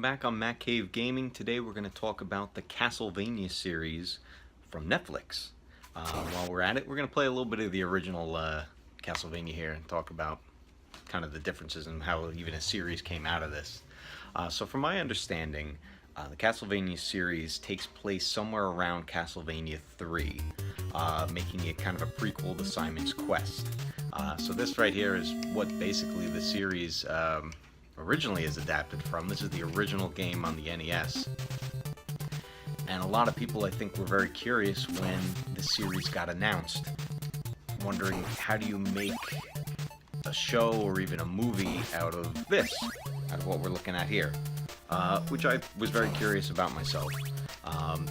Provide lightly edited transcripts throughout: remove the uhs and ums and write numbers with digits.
back on Matcave Gaming. Today we're going to talk about the Castlevania series from Netflix. While we're at it, we're going to play a little bit of the original Castlevania here and talk about kind of the differences and how even a series came out of this. So from my understanding, the Castlevania series takes place somewhere around Castlevania 3, making it kind of a prequel to Simon's Quest. So this right here is what basically the series originally is adapted from. This is the original game on the NES. And a lot of people, I think, were very curious when the series got announced, wondering how do you make a show or even a movie out of this, out of what we're looking at here, which I was very curious about myself.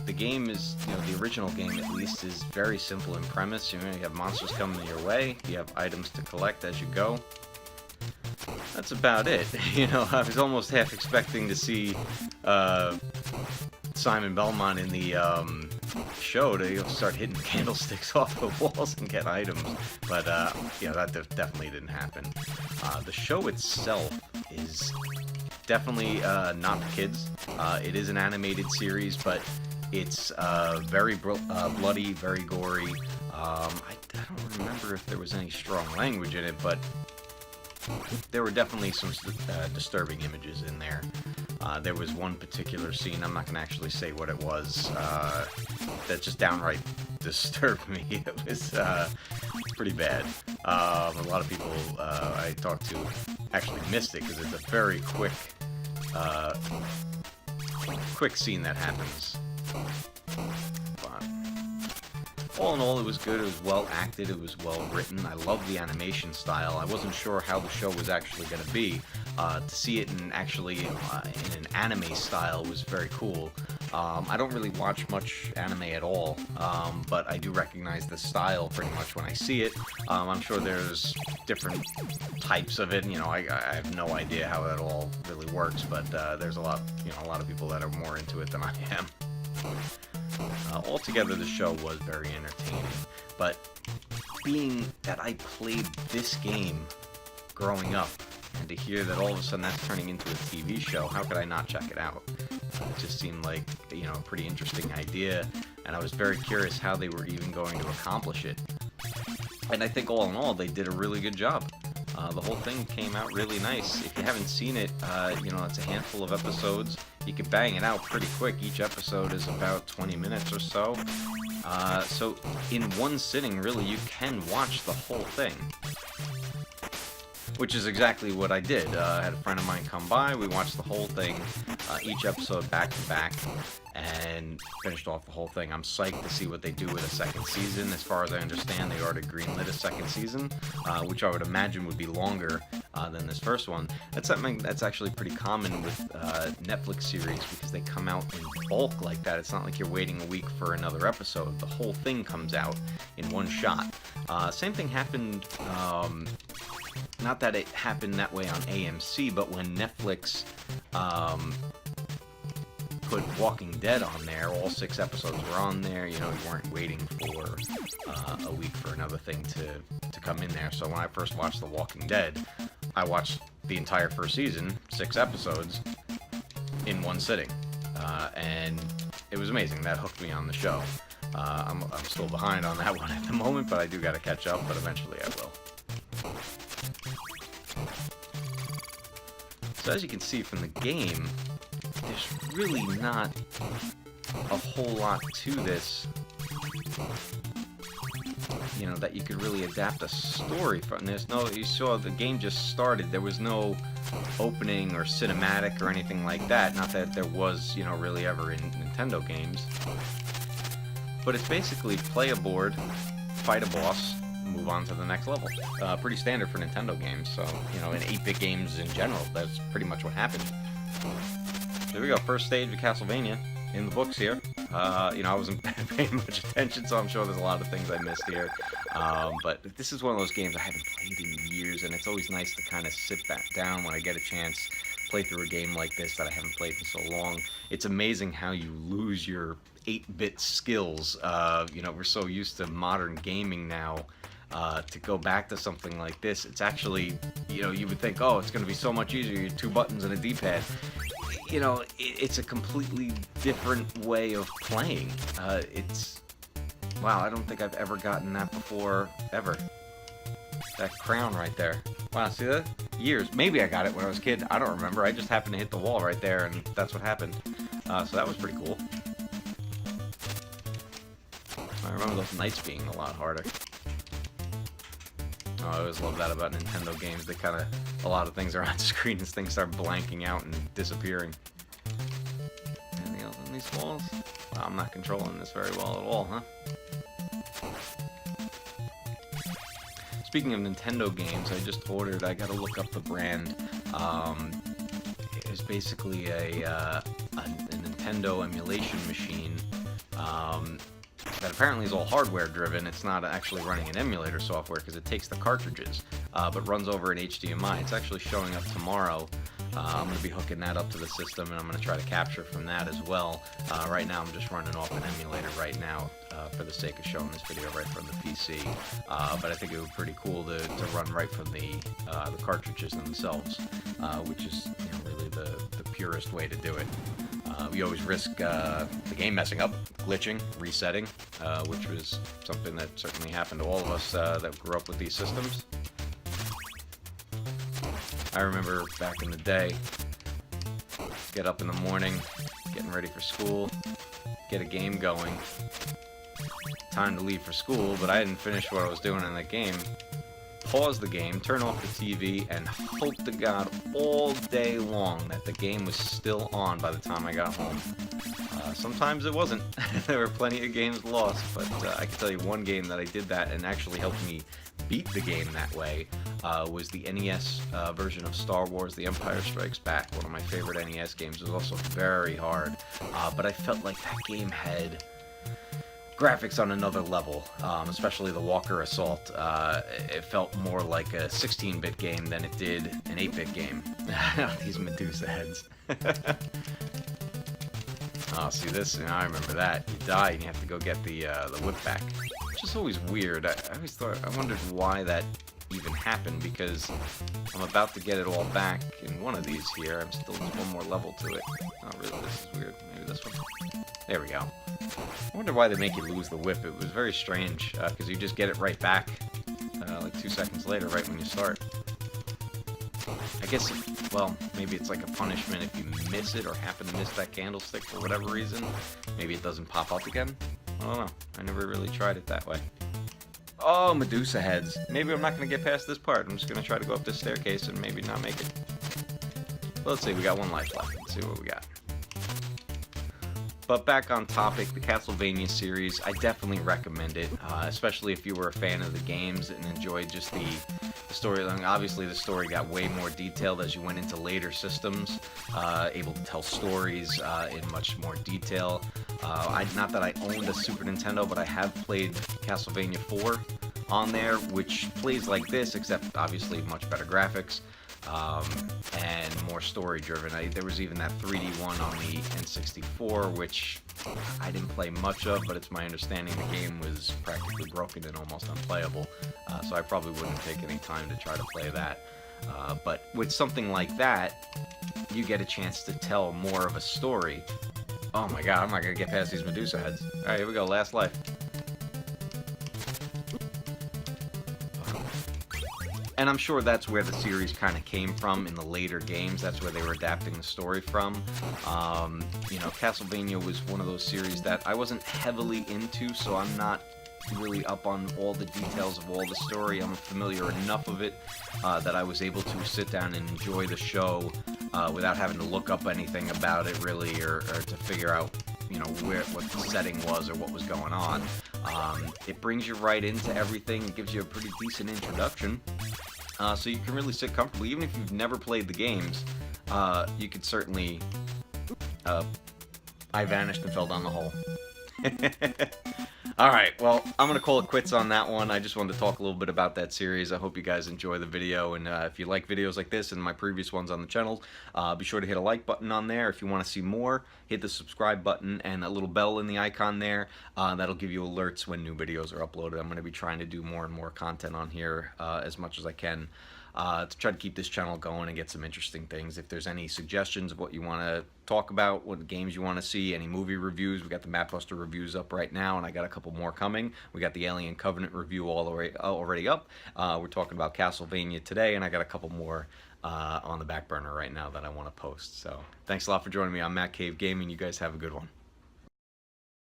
The game is, the original game at least, is very simple in premise. You have monsters coming your way, you have items to collect as you go. That's about it. I was almost half expecting to see Simon Belmont in the show to start hitting candlesticks off the walls and get items, but that definitely didn't happen. The show itself is definitely not for kids. It is an animated series, but it's very bloody, very gory. I don't remember if there was any strong language in it, but there were definitely some disturbing images in there. There was one particular scene, I'm not going to actually say what it was, that just downright disturbed me. It was pretty bad. A lot of people I talked to actually missed it because it's a very quick scene that happens. But all in all, it was good. It was well acted. It was well written. I love the animation style. I wasn't sure how the show was actually going to be. To see it in an anime style was very cool. I don't really watch much anime at all, but I do recognize the style pretty much when I see it. I'm sure there's different types of it. I have no idea how that all really works, but there's a lot of people that are more into it than I am. Altogether, the show was very entertaining, but being that I played this game growing up, and to hear that all of a sudden that's turning into a TV show, how could I not check it out? It just seemed like, a pretty interesting idea, and I was very curious how they were even going to accomplish it. And I think all in all, they did a really good job. The whole thing came out really nice. If you haven't seen it, it's a handful of episodes. You can bang it out pretty quick. Each episode is about 20 minutes or so. So in one sitting, really, you can watch the whole thing. Which is exactly what I did. I had a friend of mine come by, we watched the whole thing, each episode back to back, and finished off the whole thing. I'm psyched to see what they do with a second season. As far as I understand, they already greenlit a second season, which I would imagine would be longer than this first one. That's something that's actually pretty common with Netflix series, because they come out in bulk like that. It's not like you're waiting a week for another episode. The whole thing comes out in one shot. Same thing happened... not that it happened that way on AMC, but when Netflix put Walking Dead on there, all 6 episodes were on there. You weren't waiting for a week for another thing to come in there. So when I first watched The Walking Dead, I watched the entire first season, 6 episodes, in one sitting. And it was amazing. That hooked me on the show. I'm still behind on that one at the moment, but I do got to catch up, but eventually I will. So as you can see from the game, there's really not a whole lot to this, that you could really adapt a story from. You saw the game just started, there was no opening or cinematic or anything like that, not that there was, really ever in Nintendo games. But it's basically play a board, fight a boss, move on to the next level. Pretty standard for Nintendo games, so, in 8-bit games in general, that's pretty much what happened. There we go, first stage of Castlevania, in the books here. I wasn't paying much attention, so I'm sure there's a lot of things I missed here. But this is one of those games I haven't played in years, and it's always nice to kind of sit back down when I get a chance, play through a game like this that I haven't played in so long. It's amazing how you lose your 8-bit skills. We're so used to modern gaming now. To go back to something like this, it's actually, you would think, oh, it's going to be so much easier, 2 buttons and a D-pad. you know, it's a completely different way of playing. Wow, I don't think I've ever gotten that before, ever. That crown right there. Wow, see that? Years. Maybe I got it when I was a kid. I don't remember. I just happened to hit the wall right there, and that's what happened. So that was pretty cool. I remember those nights being a lot harder. Oh, I always love that about Nintendo games. They kind of, a lot of things are on screen and things start blanking out and disappearing. Anything else on these walls? Wow, I'm not controlling this very well at all, huh? Speaking of Nintendo games, I just ordered, I gotta look up the brand. It was basically a Nintendo emulation machine that apparently is all hardware driven. It's not actually running an emulator software because it takes the cartridges, but runs over an HDMI. It's actually showing up tomorrow. I'm going to be hooking that up to the system, and I'm going to try to capture from that as well. Right now I'm just running off an emulator right now for the sake of showing this video right from the PC. But I think it would be pretty cool to run right from the cartridges themselves, which is, you know, really the purest way to do it. You always risk the game messing up, glitching, resetting, which was something that certainly happened to all of us that grew up with these systems. I remember back in the day, get up in the morning, getting ready for school, get a game going, time to leave for school, but I didn't finish what I was doing in that game. Pause the game, turn off the TV, and hope to God all day long that the game was still on by the time I got home. Sometimes it wasn't. There were plenty of games lost, but I can tell you one game that I did that and actually helped me beat the game that way was the NES version of Star Wars: The Empire Strikes Back. One of my favorite NES games. It was also very hard, but I felt like that game had graphics on another level, especially the Walker Assault. It felt more like a 16-bit game than it did an 8-bit game. These Medusa heads. Oh, see this? You know, I remember that. You die and you have to go get the whip back. Which is always weird. I always thought, I wondered why that even happened, because I'm about to get it all back in one of these here. I'm still just one more level to it. Oh, really? This is weird. Maybe this one? There we go. I wonder why they make you lose the whip. It was very strange, because you just get it right back, like 2 seconds later, right when you start. I guess, well, maybe it's like a punishment if you miss it or happen to miss that candlestick for whatever reason. Maybe it doesn't pop up again. I don't know. I never really tried it that way. Oh, Medusa heads. Maybe I'm not going to get past this part. I'm just going to try to go up this staircase and maybe not make it. Well, let's see. We got one life left. Let's see what we got. But back on topic, the Castlevania series, I definitely recommend it, especially if you were a fan of the games and enjoyed just the storyline. Obviously, the story got way more detailed as you went into later systems, able to tell stories in much more detail. Not that I owned a Super Nintendo, but I have played Castlevania 4 on there, which plays like this, except obviously much better graphics. And more story-driven. There was even that 3D one on the N64, which I didn't play much of, but it's my understanding the game was practically broken and almost unplayable, so I probably wouldn't take any time to try to play that. But with something like that, you get a chance to tell more of a story. Oh my god, I'm not going to get past these Medusa heads. Alright, here we go, last life. And I'm sure that's where the series kind of came from in the later games. That's where they were adapting the story from. You know, Castlevania was one of those series that I wasn't heavily into, so I'm not really up on all the details of all the story. I'm familiar enough of it that I was able to sit down and enjoy the show without having to look up anything about it really, or to figure out, you know, what the setting was or what was going on. It brings you right into everything. It gives you a pretty decent introduction. So you can really sit comfortably. Even if you've never played the games, you could certainly... I vanished and fell down the hole. Alright, well, I'm going to call it quits on that one. I just wanted to talk a little bit about that series. I hope you guys enjoy the video, and if you like videos like this and my previous ones on the channel, be sure to hit a like button on there. If you want to see more, hit the subscribe button and a little bell in the icon there. That'll give you alerts when new videos are uploaded. I'm going to be trying to do more and more content on here as much as I can. to try to keep this channel going and get some interesting things. If there's any suggestions of what you want to talk about, what games you want to see, any movie reviews, we got the Mapbuster reviews up right now, and I got a couple more coming. We got the Alien Covenant review already up. We're talking about Castlevania today, and I got a couple more on the back burner right now that I want to post. So thanks a lot for joining me on Matcave Gaming. You guys have a good one.